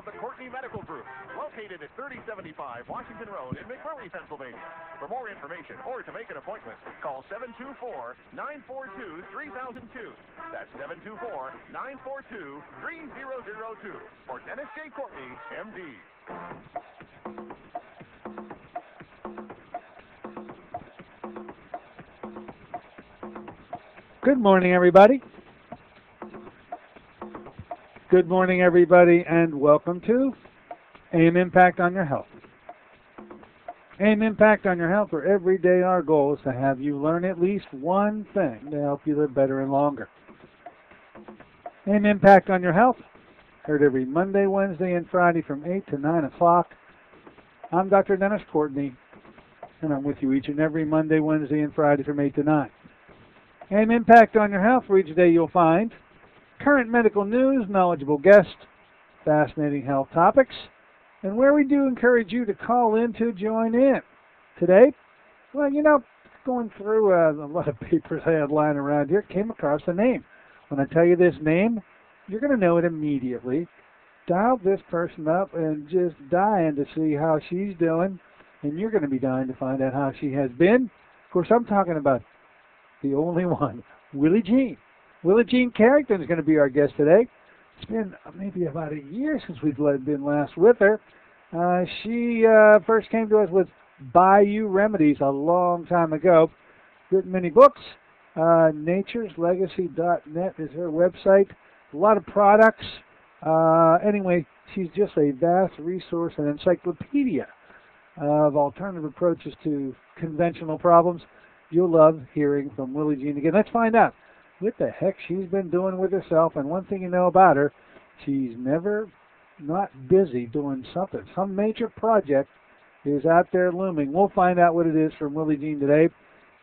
of the Courtney Medical Group, located at 3075 Washington Road in McMurray, Pennsylvania. For more information or to make an appointment, call 724-942-3002. That's 724-942-3002 for Dennis J. Courtney, MD. Good morning, everybody. Good morning, everybody, and welcome to AIM Impact on Your Health. AIM Impact on Your Health, where every day our goal is to have you learn at least one thing to help you live better and longer. AIM Impact on Your Health, heard every Monday, Wednesday, and Friday from 8 to 9 o'clock. I'm Dr. Dennis Courtney, and I'm with you each and every Monday, Wednesday, and Friday from 8 to 9. AIM Impact on Your Health, where each day you'll find current medical news, knowledgeable guests, fascinating health topics, and where we do encourage you to call in to join in. Today, well, going through a lot of papers I had lying around here, came across a name. When I tell you this name, you're going to know it immediately. Dial this person up and just dying to see how she's doing, and you're going to be dying to find out how she has been. Of course, I'm talking about the only one, Willie Jean. Willie Jean Carringtom is going to be our guest today. It's been maybe about a year since we've been last with her. She first came to us with Bayou Remedies a long time ago. Written many books. natureslegacy.net is her website. A lot of products. Anyway, she's just a vast resource and encyclopedia of alternative approaches to conventional problems. You'll love hearing from Willie Jean again. Let's find out what the heck she's been doing with herself. And one thing you know about her, she's never not busy doing something. Some major project is out there looming. We'll find out what it is from Willie Jean today.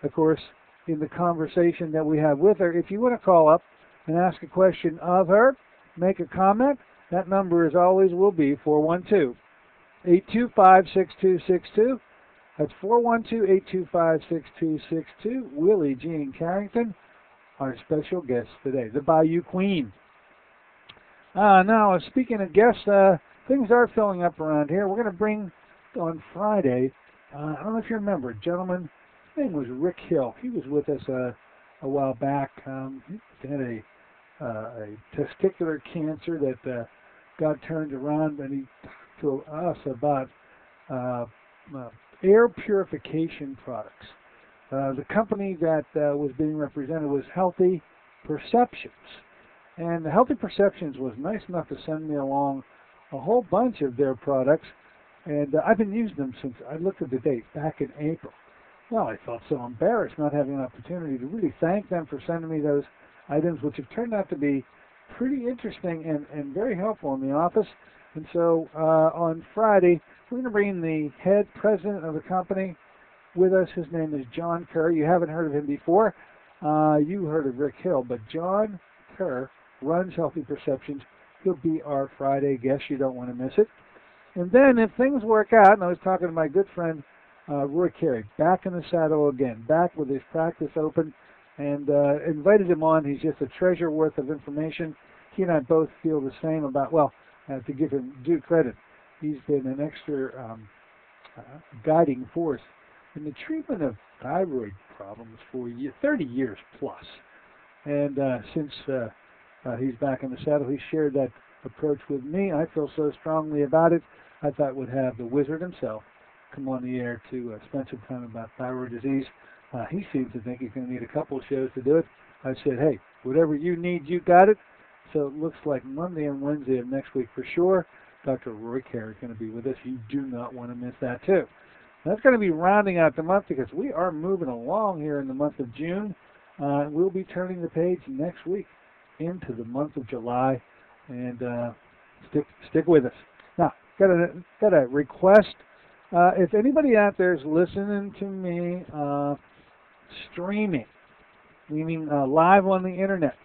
Of course, in the conversation that we have with her, if you want to call up and ask a question of her, make a comment, that number as always will be 412-825-6262. That's 412-825-6262. Willie Jean Carrington, our special guest today, the Bayou Queen. Now, speaking of guests, things are filling up around here. We're going to bring on Friday, I don't know if you remember, a gentleman, his name was Rick Hill. He was with us a while back. He had a testicular cancer that got turned around, and he talked to us about air purification products. The company that was being represented was Healthy Perceptions. And Healthy Perceptions was nice enough to send me along a whole bunch of their products. And I've been using them since I looked at the date, back in April. Well, I felt so embarrassed not having an opportunity to really thank them for sending me those items, which have turned out to be pretty interesting and very helpful in the office. And so on Friday, we're going to bring the head president of the company with us. His name is John Kerr. You haven't heard of him before. You heard of Rick Hill, but John Kerr runs Healthy Perceptions. He'll be our Friday guest. You don't want to miss it. And then if things work out, and I was talking to my good friend Roy Carey, back in the saddle again, back with his practice open, and invited him on. He's just a treasure worth of information. He and I both feel the same about, well, to give him due credit, he's been an extra guiding force in the treatment of thyroid problems for 30 years plus. And since he's back in the saddle, he shared that approach with me. I feel so strongly about it, I thought we'd have the wizard himself come on the air to spend some time about thyroid disease. He seems to think he's going to need a couple of shows to do it. I said, hey, whatever you need, you got it. So it looks like Monday and Wednesday of next week for sure, Dr. Roy Carey is going to be with us. You do not want to miss that too. That's going to be rounding out the month because we are moving along here in the month of June. We'll be turning the page next week into the month of July, and stick with us. Now, got a request. If anybody out there is listening to me streaming, meaning live on the internet,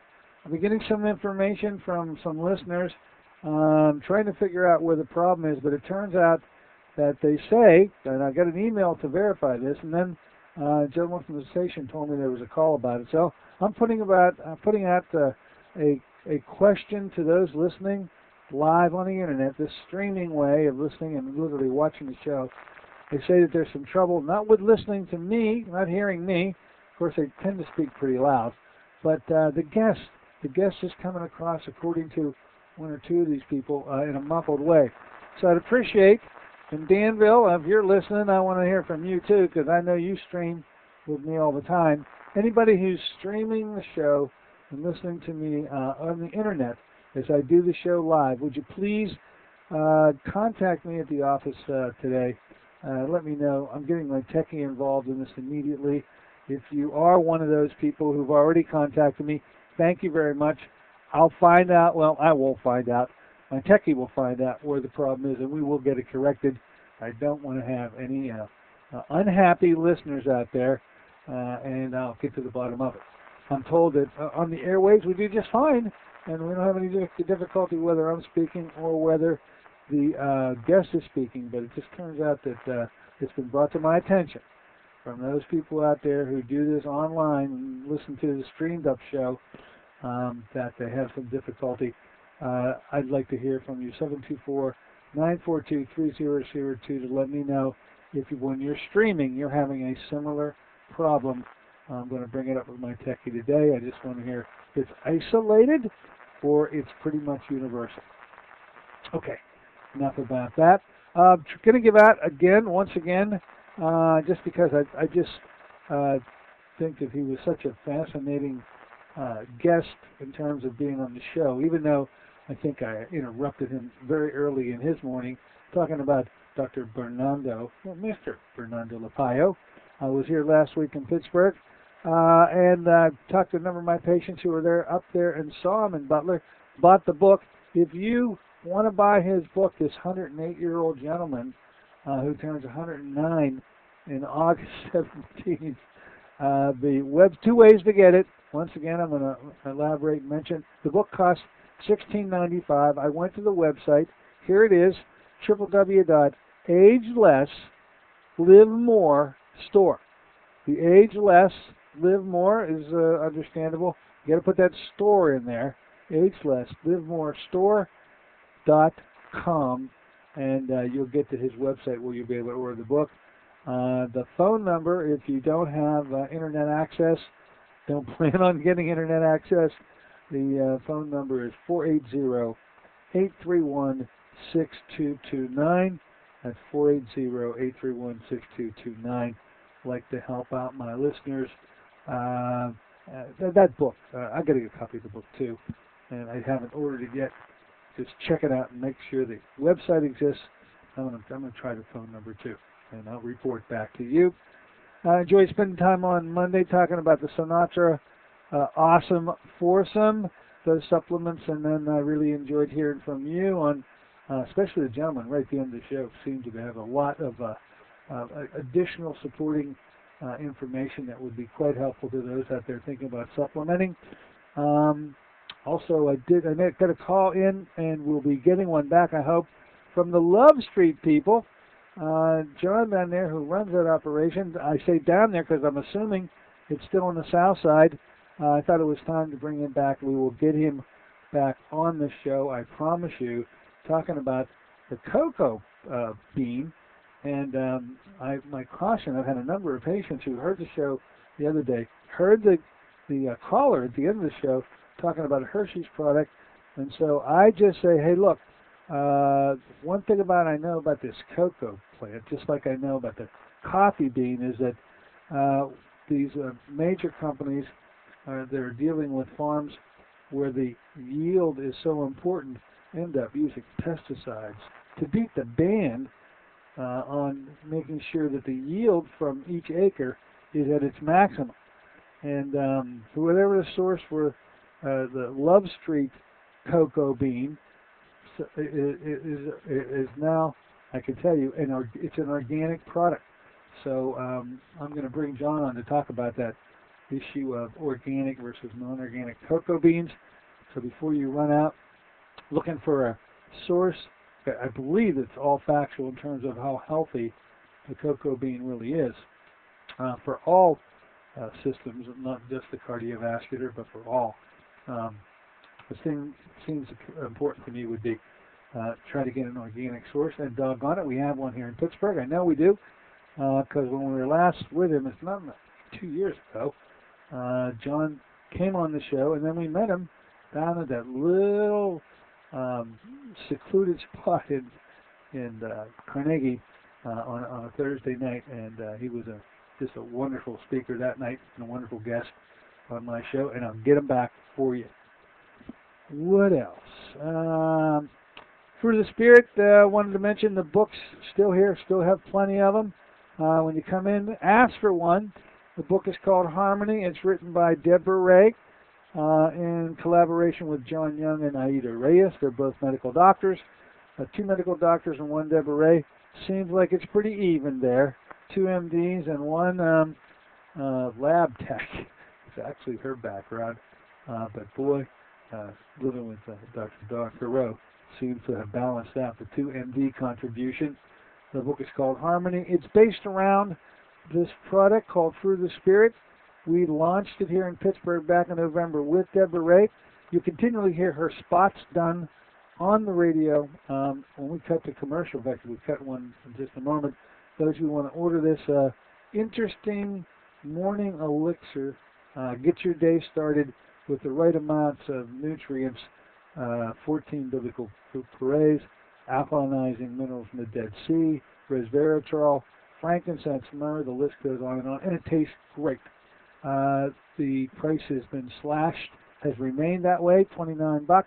I've been getting some information from some listeners trying to figure out where the problem is, but it turns out that they say, and I got an email to verify this, and then a gentleman from the station told me there was a call about it. So I'm putting out a question to those listening live on the internet, this streaming way of listening and literally watching the show, they say that there's some trouble not with listening to me, not hearing me. Of course, they tend to speak pretty loud, but the guest is coming across, according to one or two of these people, in a muffled way. So I'd appreciate, in Danville, if you're listening, I want to hear from you too, because I know you stream with me all the time. Anybody who's streaming the show and listening to me on the internet as I do the show live, would you please contact me at the office today? Let me know. I'm getting my techie involved in this immediately. If you are one of those people who've already contacted me, thank you very much. I'll find out, well, I will find out. My techie will find out where the problem is, and we will get it corrected. I don't want to have any unhappy listeners out there, and I'll get to the bottom of it. I'm told that on the airwaves we do just fine, and we don't have any difficulty whether I'm speaking or whether the guest is speaking, but it just turns out that it's been brought to my attention from those people out there who do this online and listen to the streamed up show that they have some difficulty. I'd like to hear from you, 724-942-3002, to let me know if when you're streaming you're having a similar problem. I'm going to bring it up with my techie today. I just want to hear if it's isolated or it's pretty much universal. Okay, enough about that. Going to give out once again, just because I just think that he was such a fascinating guest in terms of being on the show, even though I think I interrupted him very early in his morning talking about Dr. Mr. Bernardo Lapaio. I was here last week in Pittsburgh and talked to a number of my patients who were up there and saw him in Butler, bought the book. If you want to buy his book, this 108-year-old gentleman who turns 109 in August 17th, two ways to get it. Once again, I'm going to elaborate and mention the book costs $16.95. I went to the website. Here it is, www.ageless.live.more.store. The Age Less, Live More is understandable. You got to put that store in there. ageless.live.more.store.com, and you'll get to his website where you'll be able to order the book. The phone number, if you don't have internet access, don't plan on getting internet access, the phone number is 480-831-6229. That's 480-831-6229. I'd like to help out my listeners. That book, I got to get a copy of the book too, and I haven't ordered it yet. Just check it out and make sure the website exists. I'm going to try the phone number too, and I'll report back to you. I enjoyed spending time on Monday talking about the Sinatra Awesome Foursome, those supplements, and then I really enjoyed hearing from you on, especially the gentleman right at the end of the show seemed to have a lot of additional supporting information that would be quite helpful to those out there thinking about supplementing. Also, I got a call in, and we'll be getting one back, I hope, from the Love Street people. John down there who runs that operation, I say down there because I'm assuming it's still on the south side. I thought it was time to bring him back. We will get him back on the show, I promise you, talking about the cocoa bean. And my caution, I've had a number of patients who heard the show the other day, heard the caller at the end of the show talking about a Hershey's product. And so I just say, hey, look, one thing I know about this cocoa plant, just like I know about the coffee bean, is that these major companies that are dealing with farms where the yield is so important end up using pesticides to beat the band on making sure that the yield from each acre is at its maximum. And whatever the source for the Love Street cocoa bean is now, I can tell you, it's an organic product. So I'm going to bring John on to talk about that issue of organic versus non-organic cocoa beans. So before you run out looking for a source, I believe it's all factual in terms of how healthy the cocoa bean really is for all systems, not just the cardiovascular, but for all. The thing seems important to me would be try to get an organic source. And doggone it, we have one here in Pittsburgh. I know we do, because when we were last with him, it's not 2 years ago, John came on the show, and then we met him down at that little secluded spot in Carnegie on a Thursday night, and he was just a wonderful speaker that night and a wonderful guest on my show, and I'll get him back for you. What else? Fruit of the Spirit, wanted to mention the books still here, still have plenty of them. When you come in, ask for one. The book is called Harmony. It's written by Deborah Ray in collaboration with John Young and Aida Reyes. They're both medical doctors. 2 medical doctors and 1 Deborah Ray. Seems like it's pretty even there. 2 MDs and 1 lab tech. It's actually her background. But boy, living with Dr. Thoreau seems to have balanced out the 2 MD contributions. The book is called Harmony. It's based around this product called Fruit of the Spirit. We launched it here in Pittsburgh back in November with Deborah Ray. You continually hear her spots done on the radio. When we cut the commercial, in fact, we cut one in just a moment. Those who want to order this interesting morning elixir, get your day started with the right amounts of nutrients, 14 biblical purees, alkalinizing minerals from the Dead Sea, resveratrol, frankincense, myrrh, the list goes on, and it tastes great. The price has been slashed, has remained that way, $29.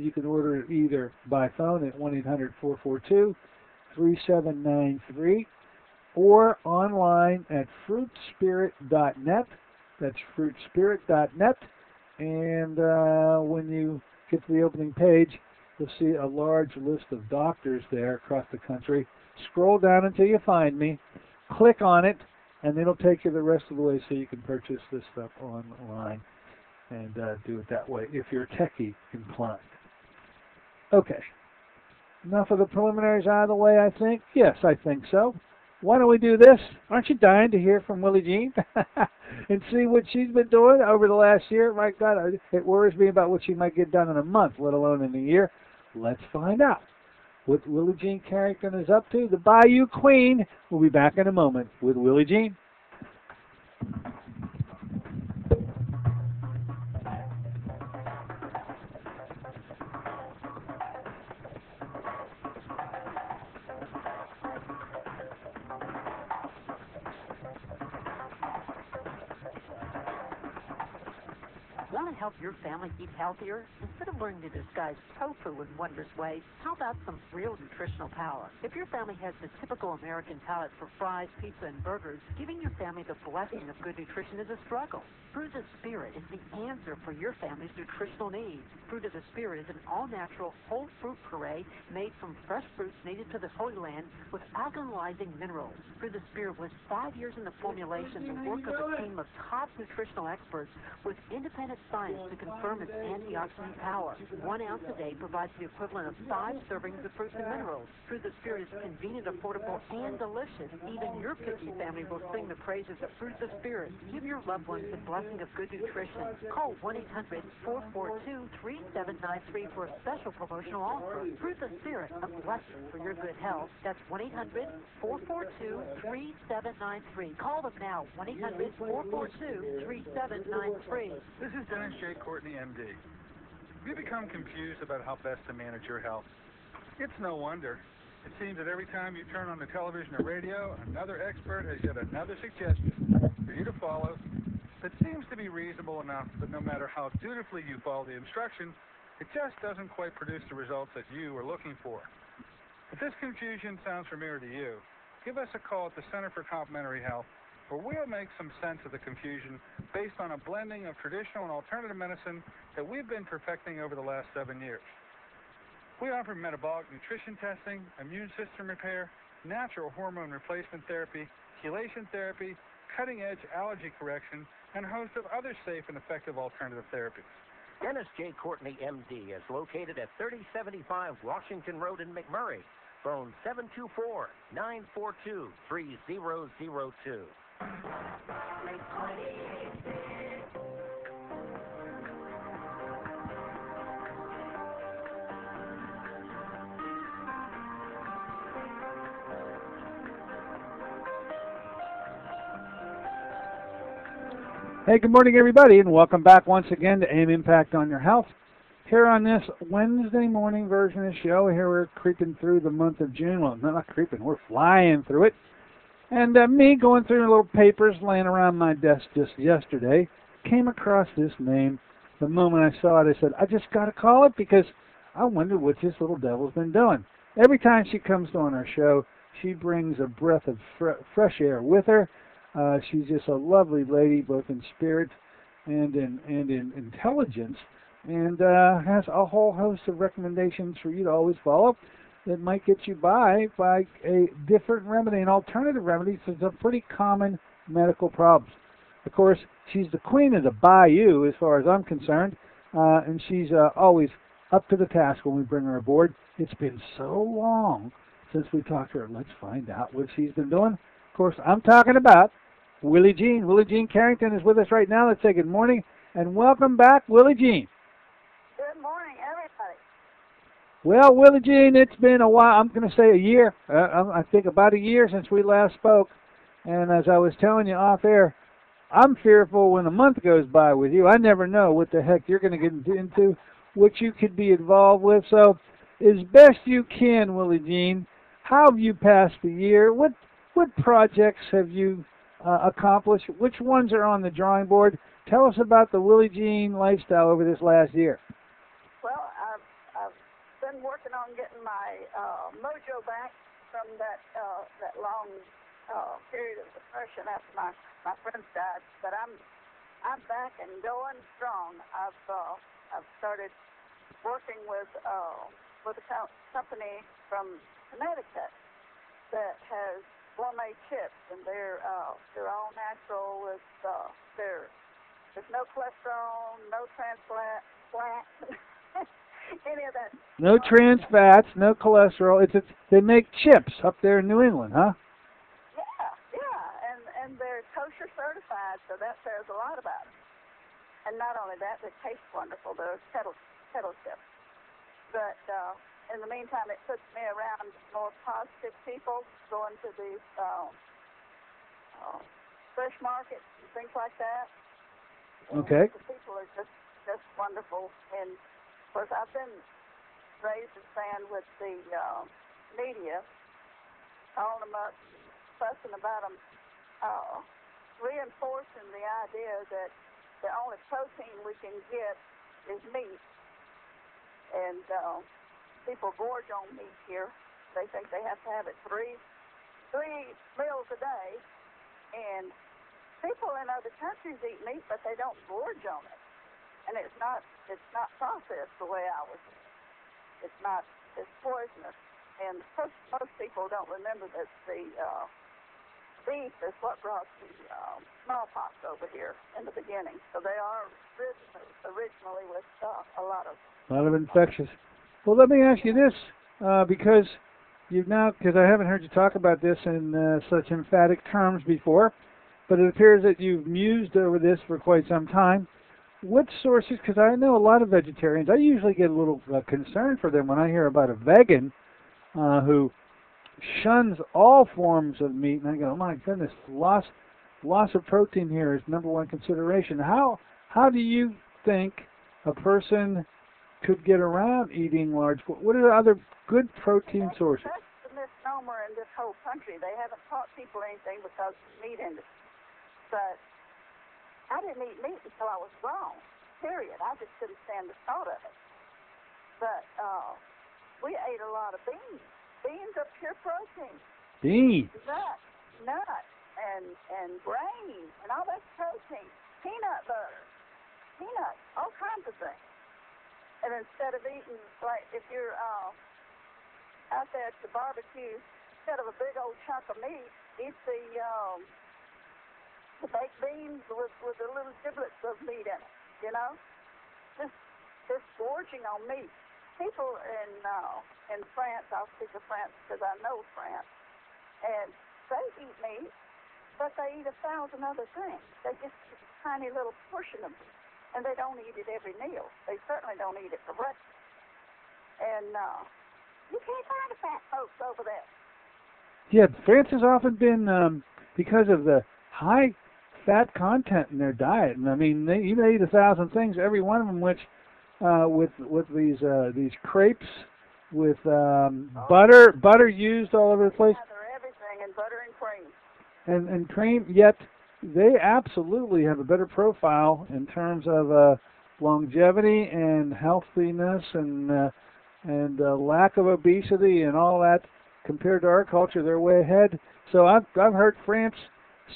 You can order it either by phone at 1-800-442-3793 or online at fruitspirit.net. That's fruitspirit.net. And when you get to the opening page, you'll see a large list of doctors there across the country. Scroll down until you find me, click on it, and it'll take you the rest of the way so you can purchase this stuff online and do it that way if you're techie inclined. Okay, enough of the preliminaries out of the way, I think. Yes, I think so. Why don't we do this? Aren't you dying to hear from Willie Jean and see what she's been doing over the last year? My God, it worries me about what she might get done in a month, let alone in a year. Let's find out what Willie Jean Carrington is up to. The Bayou Queen. We'll be back in a moment with Willie Jean. Want to help your family eat healthier? Instead of learning to disguise tofu in wondrous ways, how about some real nutritional power? If your family has the typical American palate for fries, pizza, and burgers, giving your family the blessing of good nutrition is a struggle. Fruit of the Spirit is the answer for your family's nutritional needs. Fruit of the Spirit is an all-natural, whole fruit puree made from fresh fruits native to the Holy Land with alkalizing minerals. Fruit of the Spirit was 5 years in the formulation, the work of a team of top nutritional experts with independent science to confirm its antioxidant power. 1 ounce a day provides the equivalent of 5 servings of fruits and minerals. Fruit of the Spirit is convenient, affordable, and delicious. Even your picky family will sing the praises of Fruit of the Spirit. Give your loved ones the blessing of good nutrition. Call 1-800-442-3793 for a special promotional offer. Fruit of the Spirit, a blessing for your good health. That's 1-800-442-3793. Call them now, 1-800-442-3793. This is Dennis J. Courtney, MD. Have you become confused about how best to manage your health? It's no wonder. It seems that every time you turn on the television or radio, another expert has yet another suggestion for you to follow that seems to be reasonable enough, but no matter how dutifully you follow the instructions, it just doesn't quite produce the results that you are looking for. If this confusion sounds familiar to you, give us a call at the Center for Complementary Health, where we'll make some sense of the confusion based on a blending of traditional and alternative medicine that we've been perfecting over the last 7 years. We offer metabolic nutrition testing, immune system repair, natural hormone replacement therapy, chelation therapy, cutting-edge allergy correction, and a host of other safe and effective alternative therapies. Dennis J. Courtney, MD, is located at 3075 Washington Road in McMurray. Phone 724-942-3002. Hey, good morning, everybody, and welcome back once again to AIM Impact on Your Health. Here on this Wednesday morning version of the show, here we're creeping through the month of June. Well, not creeping, we're flying through it. And me going through the little papers laying around my desk just yesterday, came across this name. The moment I saw it, I said, I just got to call it because I wonder what this little devil's been doing. Every time she comes on our show, she brings a breath of fresh air with her. She's just a lovely lady, both in spirit and in intelligence, and has a whole host of recommendations for you to always follow that might get you by a different remedy, an alternative remedy to some pretty common medical problems. Of course, she's the queen of the bayou as far as I'm concerned, and she's always up to the task when we bring her aboard. It's been so long since we talked to her. Let's find out what she's been doing. Of course, I'm talking about Willie Jean. Willie Jean Carrington is with us right now. Let's say good morning and welcome back, Willie Jean. Good morning, everybody. Well, Willie Jean, it's been a while. I'm going to say a year. I think about a year since we last spoke. And as I was telling you off air, I'm fearful when a month goes by with you. I never know what the heck you're going to get into, what you could be involved with. So, as best you can, Willie Jean, how have you passed the year? What projects have you accomplished? Which ones are on the drawing board? Tell us about the Willie Jean lifestyle over this last year. Well, I've been working on getting my mojo back from that long period of depression after my friends died. But I'm back and going strong. I've started working with a company from Connecticut that has gourmet chips, and they're all natural. With there's no cholesterol, no trans fat, any of that. No trans fats, no cholesterol. They make chips up there in New England, huh? Yeah, and they're kosher certified, so that says a lot about it. And not only that, they taste wonderful. They're kettle chips. But in the meantime, it puts me around more positive people, going to these fresh markets and things like that. Okay. And the people are just wonderful. And of course, I've been raised and stand with the media, calling them up, fussing about them, reinforcing the idea that the only protein we can get is meat. And people gorge on meat here. They think they have to have it three meals a day. And people in other countries eat meat, but they don't gorge on it. And it's not processed the way I was. It's poisonous. And most people don't remember that the beef is what brought the smallpox over here in the beginning. So they are originally with a lot of infectious. Well, let me ask you this, because I haven't heard you talk about this in such emphatic terms before, but it appears that you've mused over this for quite some time. What sources, because I know a lot of vegetarians, I usually get a little concerned for them when I hear about a vegan who shuns all forms of meat, and I go, oh my goodness, loss of protein here is number one consideration. How do you think a person could get around eating large? What are the other good protein sources? That's the misnomer in this whole country. They haven't taught people anything because of the meat industry. But I didn't eat meat until I was grown, period. I just couldn't stand the thought of it. But we ate a lot of beans. Beans are pure protein. Beans. Nuts, and grains, and all that's protein. Peanut butter, peanuts, all kinds of things. And instead of eating, like if you're out there at the barbecue, instead of a big old chunk of meat, eat the baked beans with the little giblets of meat in it, you know? Just gorging on meat. People in France, I'll speak of France because I know France, and they eat meat, but they eat 1,000 other things. They just eat a tiny little portion of it. And they don't eat it every meal. They certainly don't eat it for breakfast. And you can't find the fat folks over there. Yeah, France has often been, because of the high fat content in their diet. And I mean, you may eat 1,000 things, every one of them which with these crepes with butter used all over the place. Yeah, they're everything, and butter and cream. And cream, yet they absolutely have a better profile in terms of longevity and healthiness and lack of obesity and all that. Compared to our culture, they're way ahead. So I've heard France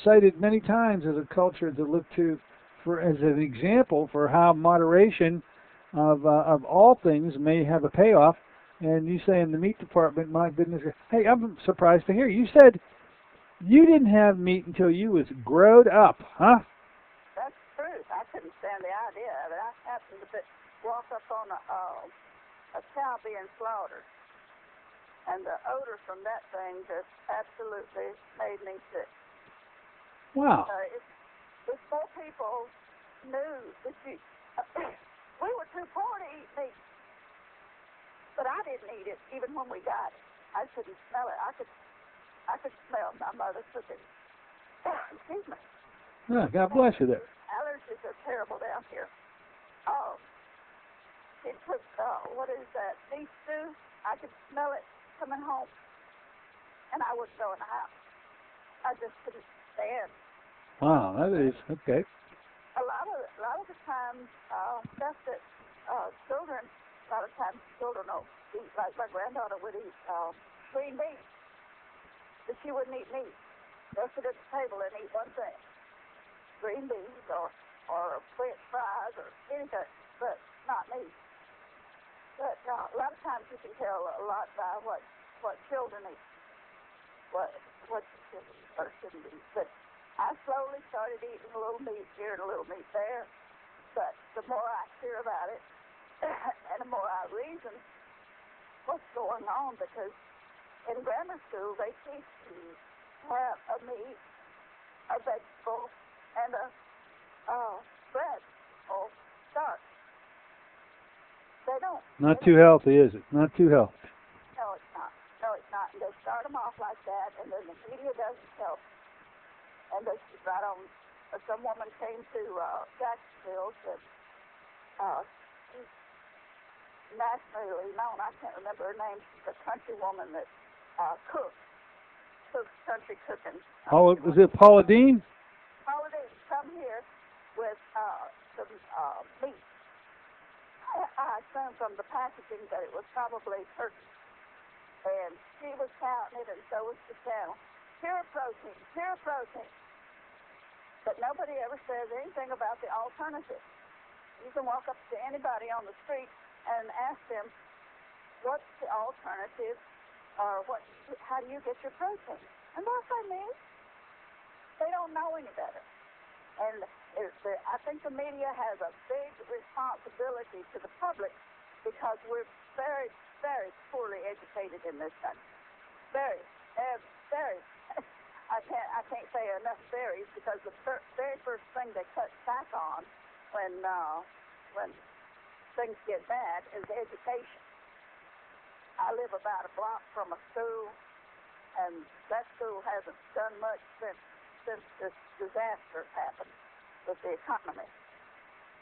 cited many times as a culture to look to for as an example for how moderation of all things may have a payoff. And you say in the meat department, my goodness, hey, I'm surprised to hear you said you didn't have meat until you was growed up, huh? That's true. I couldn't stand the idea of it. I happened to walk up on a cow being slaughtered, and the odor from that thing just absolutely made me sick. Wow. If more people knew that we were too poor to eat meat, but I didn't eat it even when we got it. I couldn't smell it. I could smell my mother cooking. Excuse me. Oh, God bless you there. Allergies are terrible down here. It took, what is that, beef stew? I could smell it coming home, and I wouldn't go in the house. I just couldn't stand. Wow, that is, okay. A lot of the times, stuff that children, a lot of times children don't eat, like my granddaughter would eat green beans, but she wouldn't eat meat. They'll sit at the table and eat one thing, green beans or French fries or anything, but not meat. But a lot of times you can tell a lot by what children eat, what children or shouldn't eat. But I slowly started eating a little meat here and a little meat there. But the more I hear about it, and the more I reason what's going on, because in grammar school they teach you to have a meat, a vegetable, and a bread or starch. They don't. Not too healthy, is it? Not too healthy. No, it's not. No, it's not. And they start them off like that, and then the media doesn't help. And they right on. Some woman came to Jacksonville that she's nationally known. I can't remember her name. She's a country woman that cooks country cooking. Is it Paula Dean? Paula Dean, come here with some meat. I assumed from the packaging that it was probably turkey. And she was counting it, and so was the channel. Pure protein, pure protein. But nobody ever says anything about the alternative. You can walk up to anybody on the street and ask them, what's the alternative, or how do you get your protein? And they'll say meat. They don't know any better. And I think the media has a big responsibility to the public because we're very, very poorly educated in this country. Very. I can't say enough berries because the very first thing they cut back on when things get bad is education. I live about a block from a school, and that school hasn't done much since this disaster happened with the economy.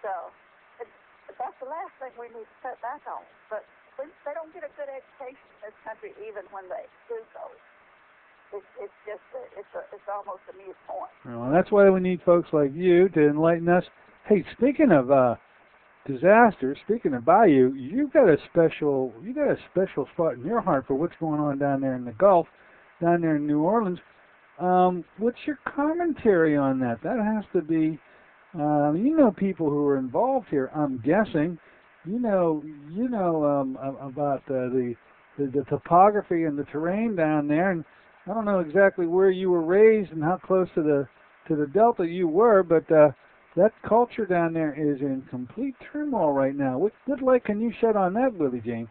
So that's the last thing we need to cut back on. But they don't get a good education in this country even when they do so. It's almost a moot point. Well, that's why we need folks like you to enlighten us. Hey, speaking of disaster, speaking of Bayou, you got a special spot in your heart for what's going on down there in the Gulf, down there in New Orleans. What's your commentary on that? That has to be, you know, people who are involved here. I'm guessing, you know about the topography and the terrain down there, and I don't know exactly where you were raised and how close to the Delta you were, but that culture down there is in complete turmoil right now. What light can you shed on that, Willie Jane?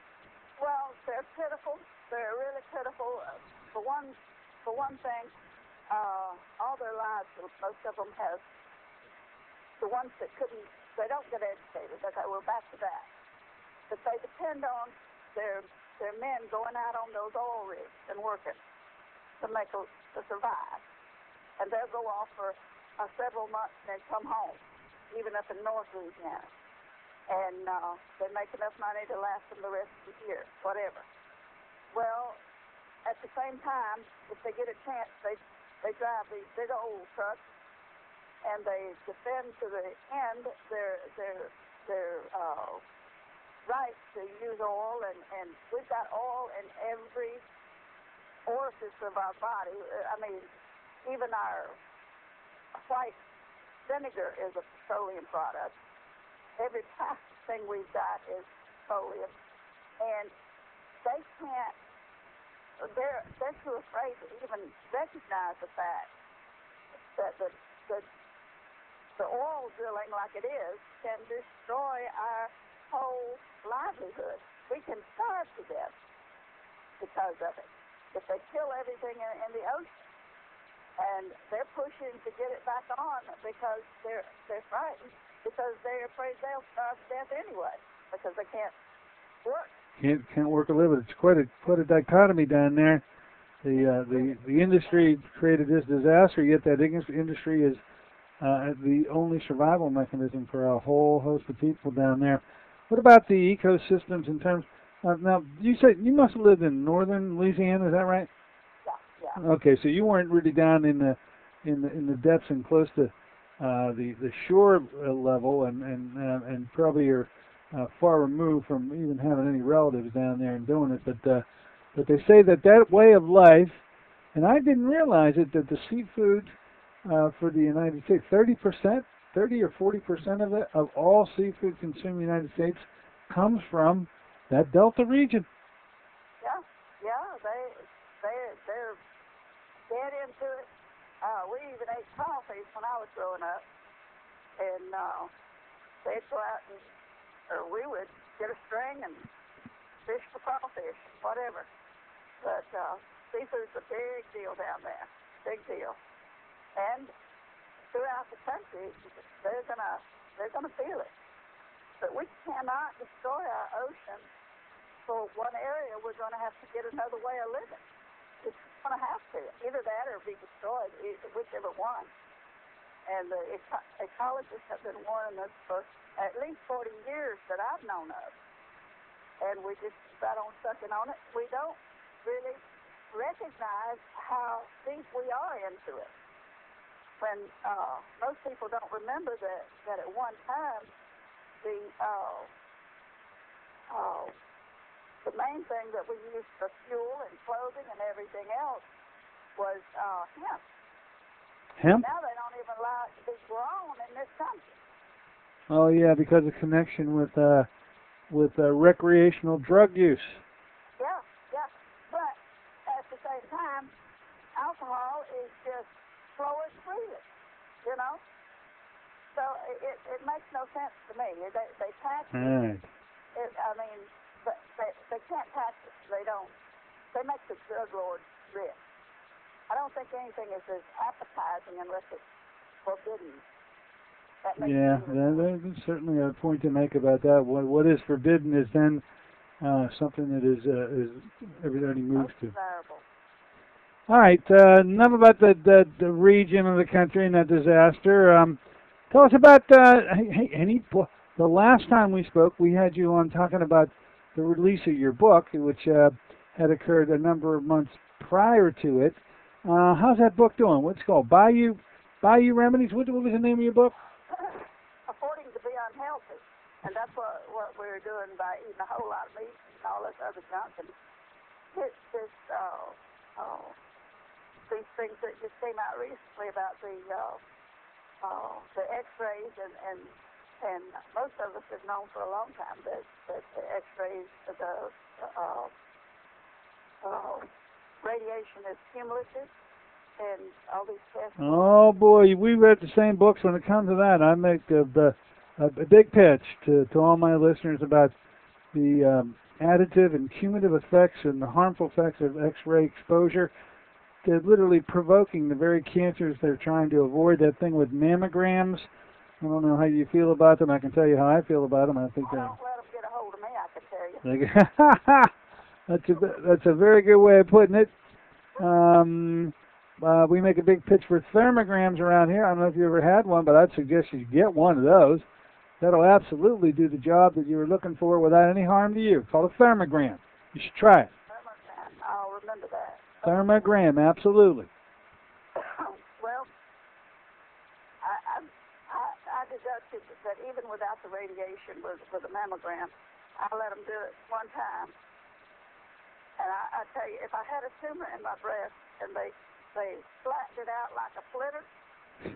Well, they're pitiful. They're really pitiful. For one thing, all their lives, most of them have, the ones that they don't get educated. Okay, we're back to that. But they depend on their men going out on those oil rigs and working to survive. And they'll go off for several months and then come home, even up in North Louisiana. And they make enough money to last them the rest of the year, whatever. Well, at the same time, if they get a chance, they drive these big old trucks, and they defend to the end their right to use oil, and we've got oil in every orifice of our body. I mean, even our white vinegar is a petroleum product. Every plastic thing we've got is petroleum, and they can't. They're too afraid to even recognize the fact that the oil drilling, like it is, can destroy our whole livelihood. We can starve to death because of it. If they kill everything in the ocean, and they're pushing to get it back on because they're frightened, because they're afraid they'll starve to death anyway because they can't work. Can't work or live. It's quite a dichotomy down there. The industry created this disaster, yet that industry is the only survival mechanism for a whole host of people down there. What about the ecosystems in terms? Now you said you must have lived in northern Louisiana. Is that right? Yeah. Okay, so you weren't really down in the depths and close to the shore level, and probably you're far removed from even having any relatives down there and doing it. But they say that way of life, and I didn't realize it, that the seafood for the United States, 30% or 40% of all seafood consumed in the United States comes from that Delta region. Yeah, they're dead into it. We even ate crawfish when I was growing up, and they'd go out or we would get a string and fish for crawfish, whatever. But seafood's a big deal down there, big deal. And throughout the country, they're gonna feel it. But we cannot destroy our ocean for one area. We're going to have to get another way of living. It's going to have to. Either that or be destroyed, whichever one. And the ecologists have been warning us for at least 40 years that I've known of. And we just got on sucking on it. We don't really recognize how deep we are into it. When most people don't remember that at one time, the main thing that we used for fuel and clothing and everything else was hemp. Hemp? Now they don't even allow it to be grown in this country. Oh yeah, because of connection with recreational drug use. Yeah. But at the same time, alcohol is just flowing freely, you know. So it makes no sense to me. They tax it. Right. I mean, they can't tax it. They don't. They make the drug lords rich. I don't think anything is as appetizing unless it's forbidden. Yeah, there's certainly a point to make about that. What is forbidden is then something that is everybody moves to. Desirable. All right, enough about the region of the country and that disaster. Tell us about the last time we spoke, we had you on talking about the release of your book, which had occurred a number of months prior to it. How's that book doing? What's it called? Bayou Remedies? What was the name of your book? Affording to be unhealthy. And that's what we're doing by eating a whole lot of meat and all this other junk. And these things that just came out recently about the X-rays, and most of us have known for a long time that the X-rays, the radiation is cumulative, and all these tests. Oh boy, we read the same books. When it comes to that, I make a big pitch to all my listeners about the additive and cumulative effects and the harmful effects of X-ray exposure. They're literally provoking the very cancers they're trying to avoid. That thing with mammograms, I don't know how you feel about them. I can tell you how I feel about them. I think don't let them get a hold of me, I can tell you. that's a very good way of putting it. we make a big pitch for thermograms around here. I don't know if you ever had one, but I'd suggest you get one of those. That'll absolutely do the job that you were looking for without any harm to you. It's called a thermogram. You should try it. Thermogram. I'll remember that. Thermogram, absolutely. Well, I deducted that even without the radiation with a mammogram, I let them do it one time. And I tell you, if I had a tumor in my breast and they flattened it out like a flitter, we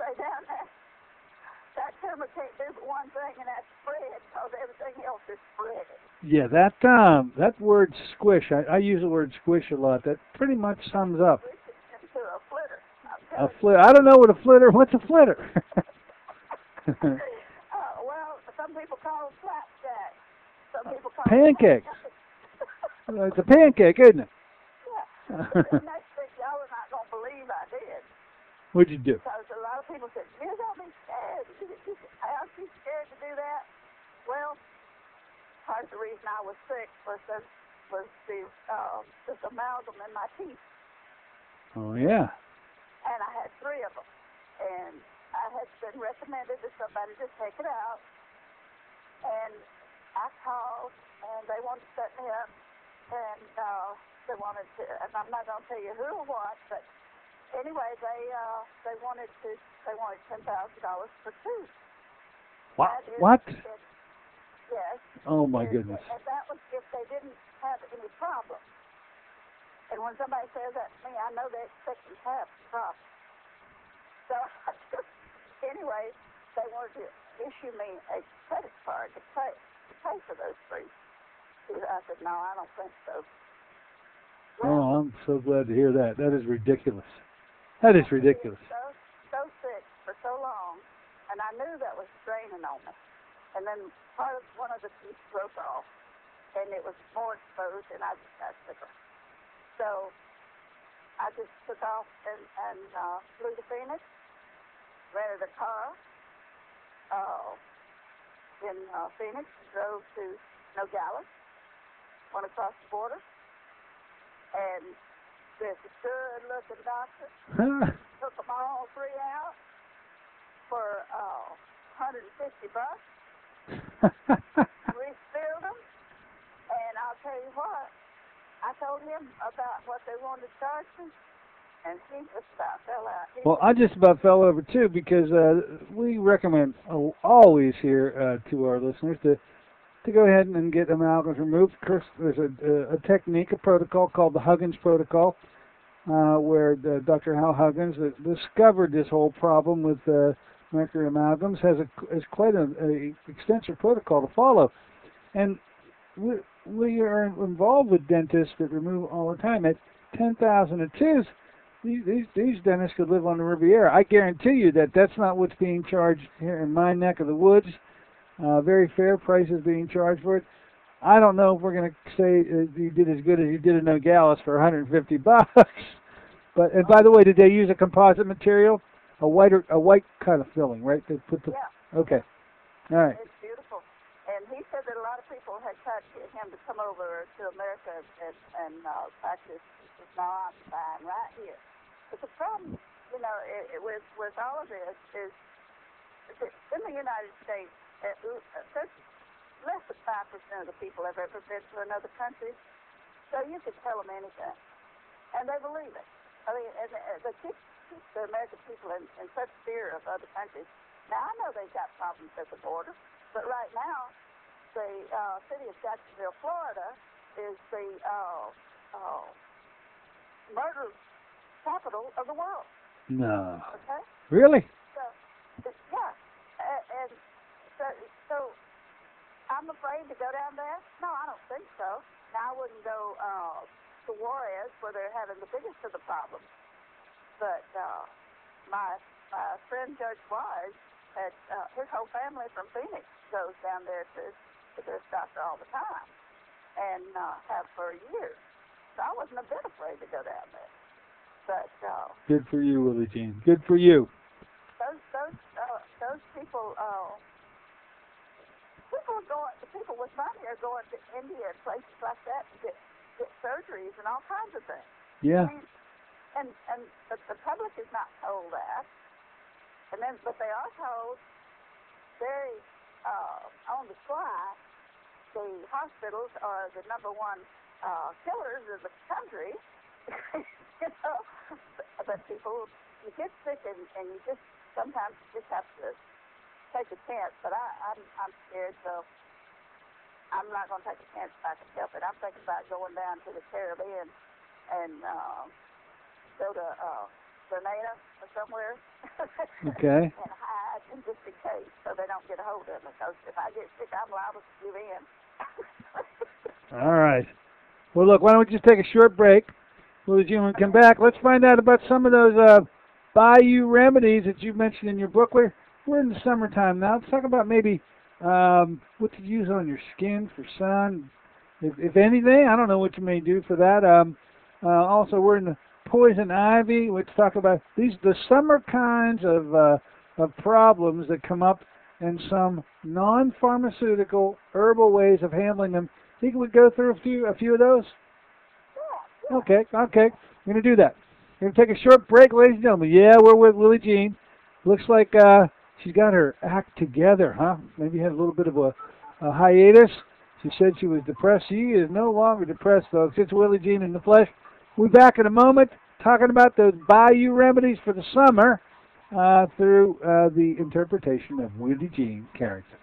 say down there, that tumor can't do but one thing, and that's spread, because everything else is spread. Yeah, that word squish, I use the word squish a lot. That pretty much sums up. Squish it into a flitter. A flitter. I don't know what a flitter. What's a flitter? Well, some people call them flapjacks. Some people call pancakes. them It's a pancake, isn't it? Yeah. The next thing y'all are not going to believe I did. What'd you do? Because a lot of people said, you're going to be scared. Aren't you scared to do that? Well, part of the reason I was sick was this amalgam in my teeth. Oh, yeah. And I had 3 of them. And I had been recommended to somebody to take it out. And I called, and they wanted to set me up. And they wanted to, and I'm not going to tell you who or what, but anyway, they wanted $10,000 for 2. What? Yes. Oh my goodness. And that was if they didn't have any problem. And when somebody says that to me, I know they expect me to have some problem. So anyway, they wanted to issue me a credit card to pay for those 3. I said, no, I don't think so. Well, Oh, I'm so glad to hear that. That is ridiculous. That is ridiculous. So sick for so long, and I knew that was straining on me. And then one of the teeth broke off, and it was more exposed, and I just got sicker. So I just took off and flew to Phoenix, rented a car in Phoenix, drove to Nogales, went across the border, and this good-looking doctor took them all 3 out for $150. Refilled them, and I'll tell you what, I told him about what they wanted to charge me, and he just about fell out. Well, I just about fell over too, because we recommend always here to our listeners to go ahead and get amalgams removed. Of course, there's a technique, a protocol called the Huggins protocol, where Dr. Hal Huggins discovered this whole problem with mercury amalgams, has quite an extensive protocol to follow. And we are involved with dentists that remove all the time. At 10,000 a tooth, these dentists could live on the Riviera. I guarantee you that that's not what's being charged here in my neck of the woods. Very fair prices being charged for it. I don't know if we're going to say you did as good as you did in Nogales for $150. But, and by the way, did they use a composite material? A white kind of filling, right? They put the. Yeah. Okay. All right. It's beautiful. And he said that a lot of people had tried to get him to come over to America and practice non-fine right here. But the problem, with all of this is in the United States, less than 5% of the people have ever been to another country. So you could tell them anything, and they believe it. I mean, and they keep the American people in such fear of other countries. Now, I know they've got problems at the border, but right now, the city of Jacksonville, Florida, is the murder capital of the world. No. Okay? Really? So, yeah. And so I'm afraid to go down there? No, I don't think so. Now, I wouldn't go to Juarez, where they're having the biggest of the problems. But my friend Judge Wise, his whole family from Phoenix goes down there to this doctor all the time, and have for years. So I wasn't a bit afraid to go down there. But good for you, Willie Jean. Good for you. Those people. The people with money are going to India and places like that to get surgeries and all kinds of things. Yeah. I mean, but the public is not told that. But they are told very on the sly, the hospitals are the number one killers of the country. You know, but people, you get sick and you just sometimes just have to take a chance. But I'm scared, so I'm not going to take a chance if I can help it. I'm thinking about going down to the Caribbean and go to Grenada or somewhere. Okay. And hide, and just in case, so they don't get a hold of me. Because if I get sick, I'm liable to give in. All right. Well, look, why don't we just take a short break? Willie Jean, when we come back, let's find out about some of those bayou remedies that you mentioned in your book. We're in the summertime now. Let's talk about maybe what to use on your skin for sun, if anything. I don't know what you may do for that. Also, we're in the poison ivy. Let's talk about the summer kinds of problems that come up and some non-pharmaceutical herbal ways of handling them. Think we go through a few of those? Okay. We're going to do that. We're going to take a short break, ladies and gentlemen. Yeah, we're with Willie Jean. Looks like she's got her act together, huh? Maybe had a little bit of a hiatus. She said she was depressed. She is no longer depressed, folks. It's Willie Jean in the flesh. We'll be back in a moment talking about those bayou remedies for the summer through the interpretation of Willie Jean Carringtom.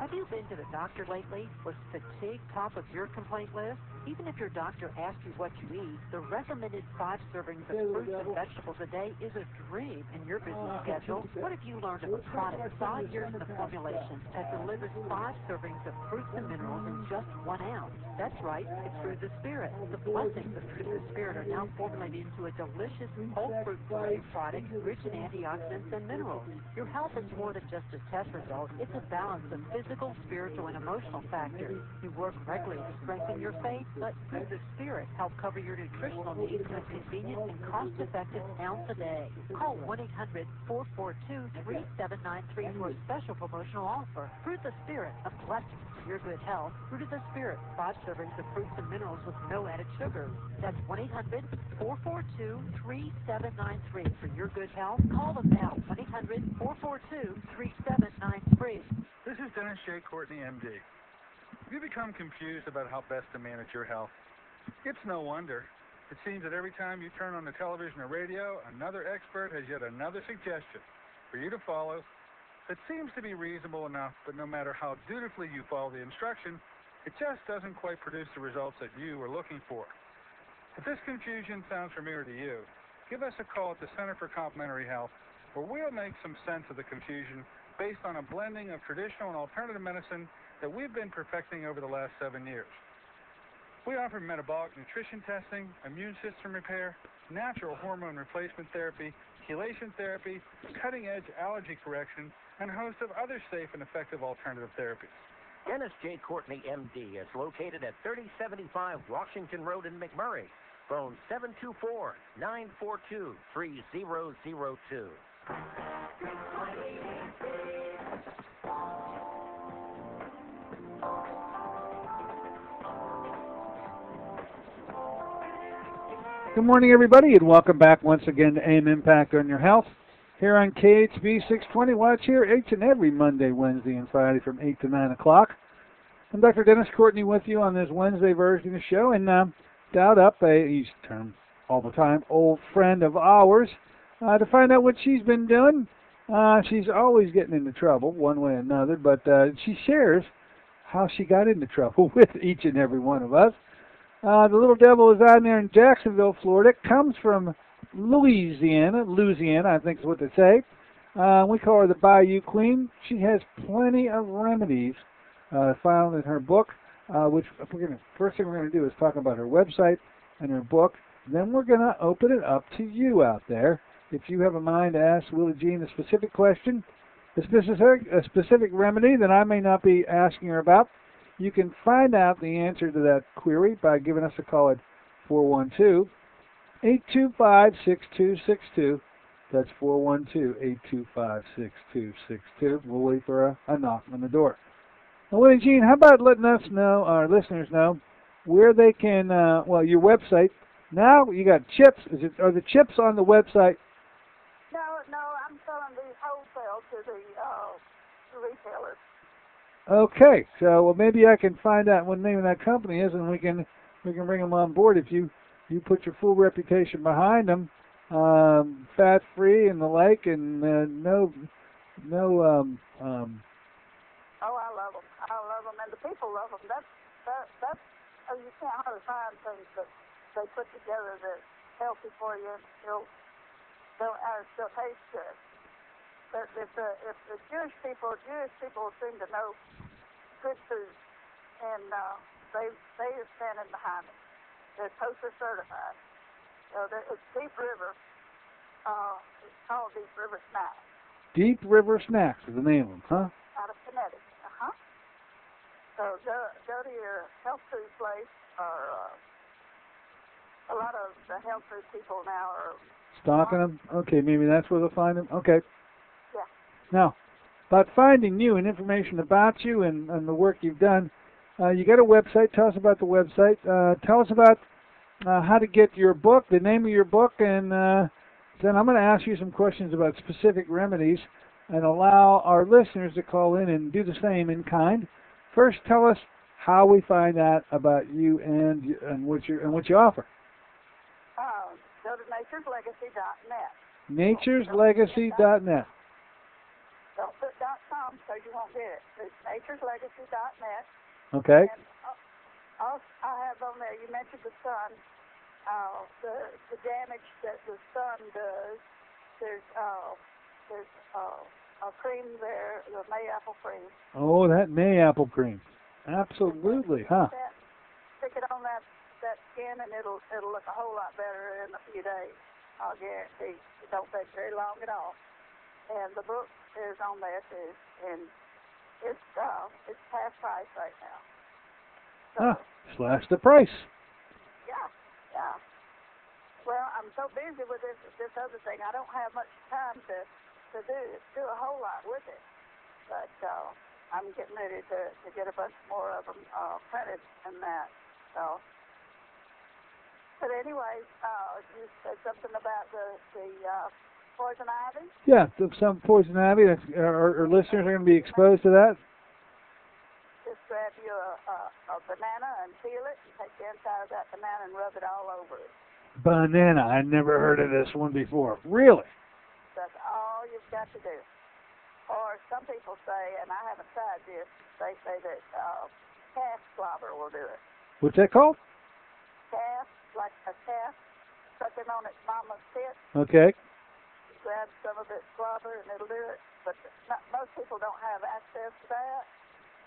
Have you been to the doctor lately? Was fatigue top of your complaint list? Even if your doctor asks you what you eat, the recommended 5 servings of fruits and vegetables a day is a dream in your busy schedule. What if you learned of a product 5 years in the formulation that delivers 5 servings of fruits and minerals in just 1 ounce? That's right, it's Through the Spirit. The blessings of Through the Spirit are now formulated into a delicious whole fruit flavored product rich in antioxidants and minerals. Your health is more than just a test result. It's a balance of physical, spiritual, and emotional factors. You work regularly to strengthen your faith. Let Through the Spirit help cover your nutritional needs in a convenient and cost-effective ounce a day. Call 1-800-442-3793 for a special promotional offer. Through the Spirit, a blessing for your good health. Through the Spirit, 5 servings of fruits and minerals with no added sugar. That's 1-800-442-3793 for your good health. Call them now. 1-800-442-3793. This is Dennis J. Courtney, MD. Have you become confused about how best to manage your health? It's no wonder. It seems that every time you turn on the television or radio, another expert has yet another suggestion for you to follow that seems to be reasonable enough, but no matter how dutifully you follow the instruction, it just doesn't quite produce the results that you were looking for. If this confusion sounds familiar to you, give us a call at the Center for Complementary Health, where we'll make some sense of the confusion based on a blending of traditional and alternative medicine that we've been perfecting over the last 7 years. We offer metabolic nutrition testing, immune system repair, natural hormone replacement therapy, chelation therapy, cutting-edge allergy correction, and a host of other safe and effective alternative therapies. Dennis J. Courtney, MD, is located at 3075 Washington Road in McMurray. Phone 724-942-3002. Good morning, everybody, and welcome back once again to AM Impact on Your Health here on KHB 620. Watch here each and every Monday, Wednesday, and Friday from 8 to 9 o'clock. I'm Dr. Dennis Courtney with you on this Wednesday version of the show, and dialed up a, use the term all the time, old friend of ours to find out what she's been doing. She's always getting into trouble one way or another, but she shares how she got into trouble with each and every one of us. The little devil is out there in Jacksonville, Florida. Comes from Louisiana, I think is what they say. We call her the Bayou Queen. She has plenty of remedies found in her book, which first thing we're going to do is talk about her website and her book. Then we're going to open it up to you out there. If you have a mind to ask Willie Jean a specific question, a specific remedy that I may not be asking her about, you can find out the answer to that query by giving us a call at 412-825-6262. That's 412-825-6262. We'll wait for a knock on the door. Well, Willie Jean, how about letting us know, our listeners know, where they can, well, your website. Now you got chips. Are the chips on the website? No, I'm selling these wholesale to the retailers. Okay, so well maybe I can find out what the name of that company is, and we can bring them on board if you put your full reputation behind them, fat free and the like, and no. Oh, I love them. And the people love them. That's you can't hardly find things that they put together that's healthy for you and still taste good. But if the Jewish people seem to know good food, and they are standing behind it. They're kosher certified. It's Deep River. It's called Deep River Snacks. Deep River Snacks is the name of them, huh? Out of Connecticut. So go to your health food place, or a lot of the health food people now are stocking them. Okay, maybe that's where they'll find them. Okay. Yeah. Now, about finding you and information about you and the work you've done, you got a website. Tell us about the website. Tell us about how to get your book, the name of your book, and then I'm going to ask you some questions about specific remedies and allow our listeners to call in and do the same in kind. First, tell us how we find out about you and what you offer. Go to natureslegacy.net. natureslegacy.net. Don't put .com so you won't get it. It's natureslegacy.net. Okay. And I have on there, you mentioned the sun, the damage that the sun does. There's a cream there, the Mayapple cream. Oh, that Mayapple cream. Absolutely, huh? Stick it on that skin, and it'll look a whole lot better in a few days. I'll guarantee. It don't take very long at all. And the book is on there too, and it's half price right now. So, slash the price. Yeah. Well, I'm so busy with this other thing, I don't have much time to do a whole lot with it. But I'm getting ready to get a bunch more of them printed and that. So, but anyway, you said something about the poison ivy? Yeah, some poison ivy. Our listeners are going to be exposed to that. Just grab you a banana and peel it, and take the inside of that banana and rub it all over it. Banana. I never heard of this one before. Really? That's all you've got to do. Or some people say, and I haven't tried this, they say that calf slobber will do it. What's that called? Calf, like a calf sucking on its mama's tit. Okay. Grab some of its slobber and it'll do it. But most people don't have access to that.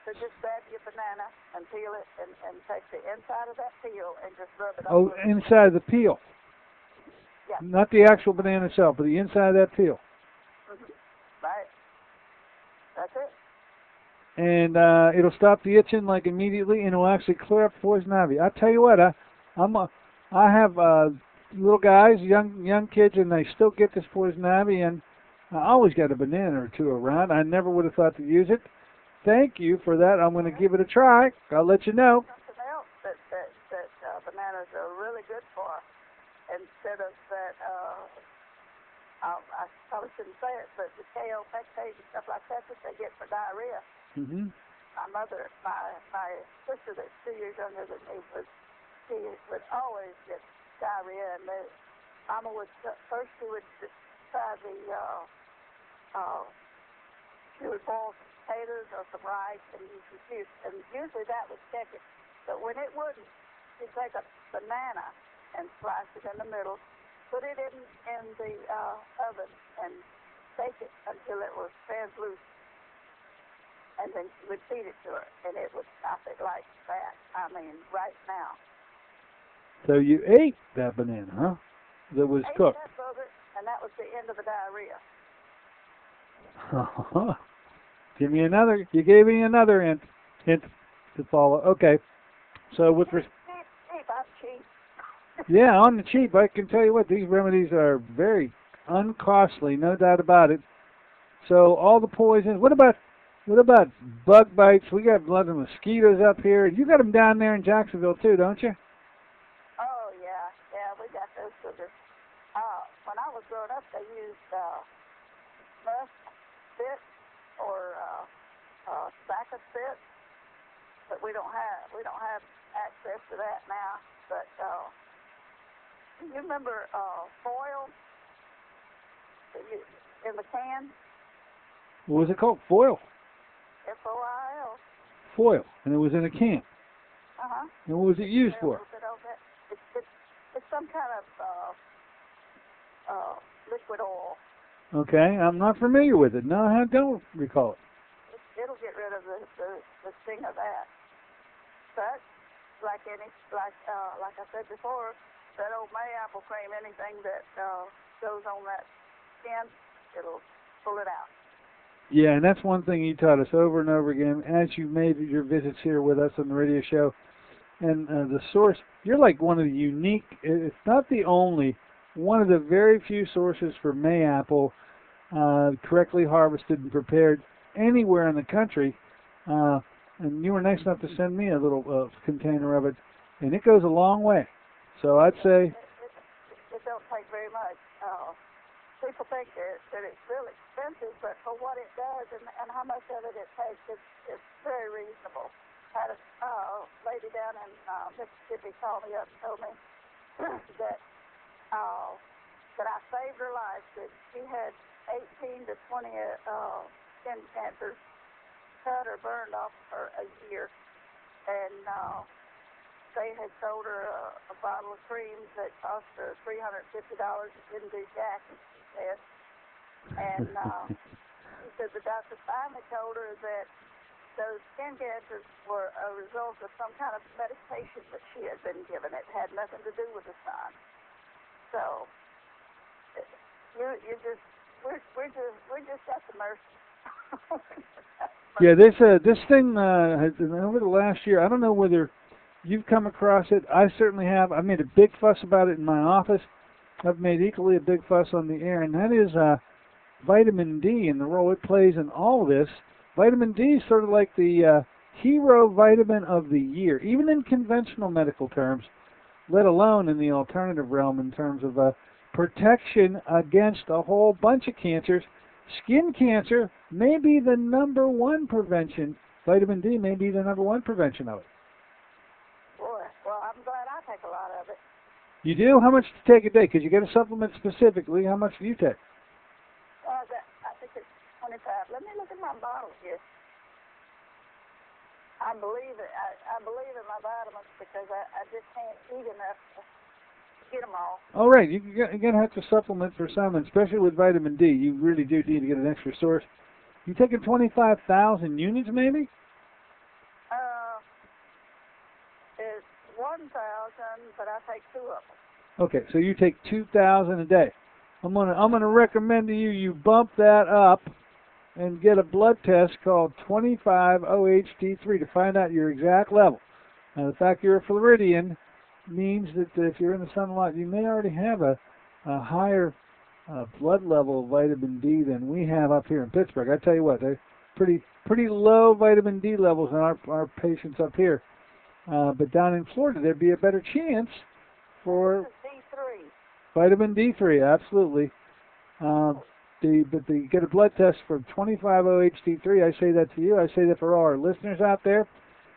So just grab your banana and peel it and take the inside of that peel and just rub it over. Oh, inside the peel. Yeah. Not the actual banana itself, but the inside of that peel. Mm-hmm. Right. That's it. And it'll stop the itching like immediately, and it'll actually clear up poison ivy. I tell you what, I have little guys, young kids, and they still get this poison ivy, and I always got a banana or two around. I never would have thought to use it. Thank you for that. I'm going to give it a try. I'll let you know. Something else that bananas are really good for, instead of that, I probably shouldn't say it, but the kale, pectate, and stuff like that they get for diarrhea. Mm-hmm. My sister that's 2 years younger than me, she would always get diarrhea, and Mama would first she would try she would boil some potatoes or some rice and use some juice, and usually that would check it. But when it wouldn't, she'd take a banana and slice it in the middle, put it in the oven, and bake it until it was translucent. And then she would feed it to her, and it would stop it like that. I mean, right now. So you ate that banana, huh? That was cooked. Ate that it, and that was the end of the diarrhea. Give me another. You gave me another hint to follow. Okay. So with Cheap, I'm cheap. yeah, on the cheap, I can tell you what, these remedies are very uncostly, no doubt about it. So all the poisons. What about bug bites? We got a lot of mosquitoes up here. You got them down there in Jacksonville too, don't you? Oh, yeah, we got those sugars. When I was growing up, they used musk spit or sack of spit, but we don't have access to that now. But you remember foil in the can? What was it called? Foil. FOIL. Foil, and it was in a can. And what was it used for? It's some kind of liquid oil. Okay, I'm not familiar with it. No, I don't recall it. It'll get rid of the sting of that. But like I said before, that old mayapple cream, anything that goes on that skin, it'll pull it out. Yeah, and that's one thing you taught us over and over again as you made your visits here with us on the radio show. And the source, you're like one of the unique, it's not the only, one of the very few sources for mayapple correctly harvested and prepared anywhere in the country. And you were nice enough to send me a little container of it, and it goes a long way. So I'd say... It don't take very much. People think that it's real expensive, but for what it does and how much of it takes, it's very reasonable. I had a lady down in Mississippi call me up and told me that I saved her life. That she had 18 to 20 skin cancers cut or burned off her a year, and they had sold her a bottle of creams that cost her $350. It didn't do jack, she said. And she said the doctor finally told her that those skin cancers were a result of some kind of medication that she had been given. It had nothing to do with the sun. So we're just at the mercy. Yeah, this thing has been over the last year. I don't know whether you've come across it. I certainly have. I made a big fuss about it in my office. I've made equally a big fuss on the air, and that is vitamin D and the role it plays in all of this. Vitamin D is sort of like the hero vitamin of the year, even in conventional medical terms, let alone in the alternative realm in terms of protection against a whole bunch of cancers. Skin cancer may be the #1 prevention. Vitamin D may be the #1 prevention of it. Boy, well, I'm glad I take a lot of it. You do? How much do you take a day? Because you get a supplement specifically. How much do you take? I think it's 25. Let me look at my bottle here. I believe in my vitamins because I just can't eat enough to get them all. All right. You're going to have to supplement for some, especially with vitamin D. You really do need to get an extra source. You taking 25,000 units, maybe? It's 1,000, but I take 2 of them. Okay, so you take 2,000 a day. I'm gonna recommend to you bump that up and get a blood test called 25-OHD3 to find out your exact level. Now, the fact you're a Floridian means that if you're in the sunlight, you may already have a higher blood level of vitamin D than we have up here in Pittsburgh. I tell you what, they're pretty low vitamin D levels in our patients up here. But down in Florida, there'd be a better chance for D3. Vitamin D3, absolutely. But you get a blood test for 25-OHD3. I say that to you. I say that for all our listeners out there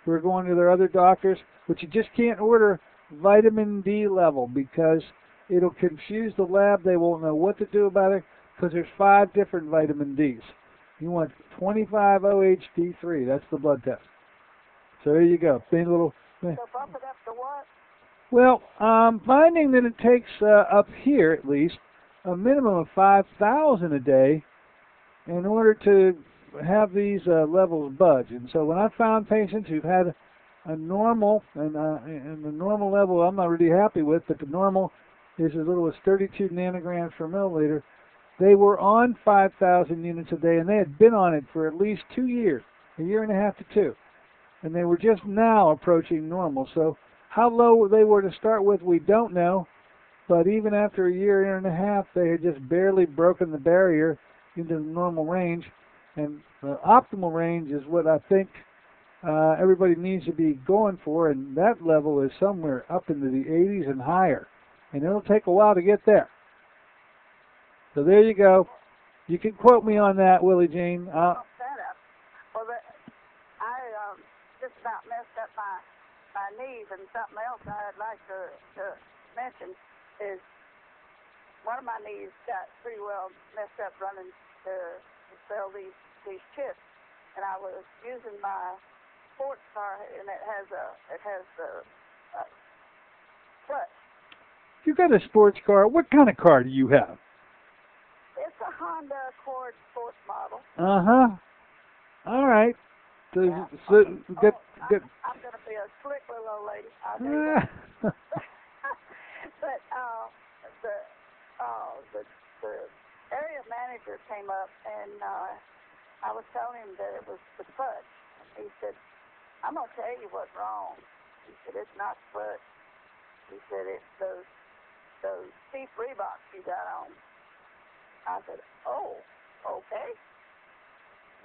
who are going to their other doctors. But you just can't order vitamin D level because it'll confuse the lab. They won't know what to do about it because there's 5 different vitamin Ds. You want 25-OHD3. That's the blood test. So there you go. Being a little. So bump it up to what? Well, I'm finding that it takes up here at least a minimum of 5,000 a day in order to have these levels budge. And so when I found patients who've had a normal, and the normal level I'm not really happy with, but the normal is as little as 32 nanograms per milliliter, they were on 5,000 units a day, and they had been on it for at least 2 years, a year and a half to 2. And they were just now approaching normal. So how low they were to start with, we don't know. but even after a year and a half, they had just barely broken the barrier into the normal range. And the optimal range is what I think everybody needs to be going for, and that level is somewhere up into the 80s and higher. And it'll take a while to get there. So there you go. You can quote me on that, Willie Jean. Well, I just about messed up my knees, and something else I'd like to mention is one of my knees got pretty well messed up running to sell these chips, and I was using my sports car, and it has the clutch. You got a sports car. What kind of car do you have? It's a Honda Accord sports model. Uh-huh. All right. So, Yeah. good. I'm going to be a slick little old lady. I'll tell you that. But the area manager came up, and I was telling him that it was the clutch. He said, "I'm going to tell you what's wrong." He said, "It's not the clutch." He said, "It's those cheap Reeboks you got on." I said, "Oh, okay."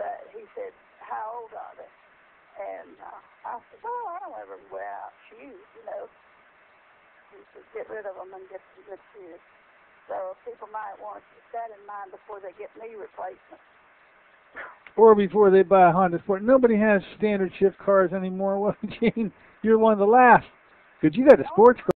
But he said, "How old are they?" And I said, "Well, I don't ever wear out shoes, you know." He said, "Get rid of them and get some good shoes." So people might want to keep that in mind before they get knee replacements. Or before they buy a Honda Sport. Nobody has standard shift cars anymore. Well, Gene, you're one of the last. Because you got a sports car.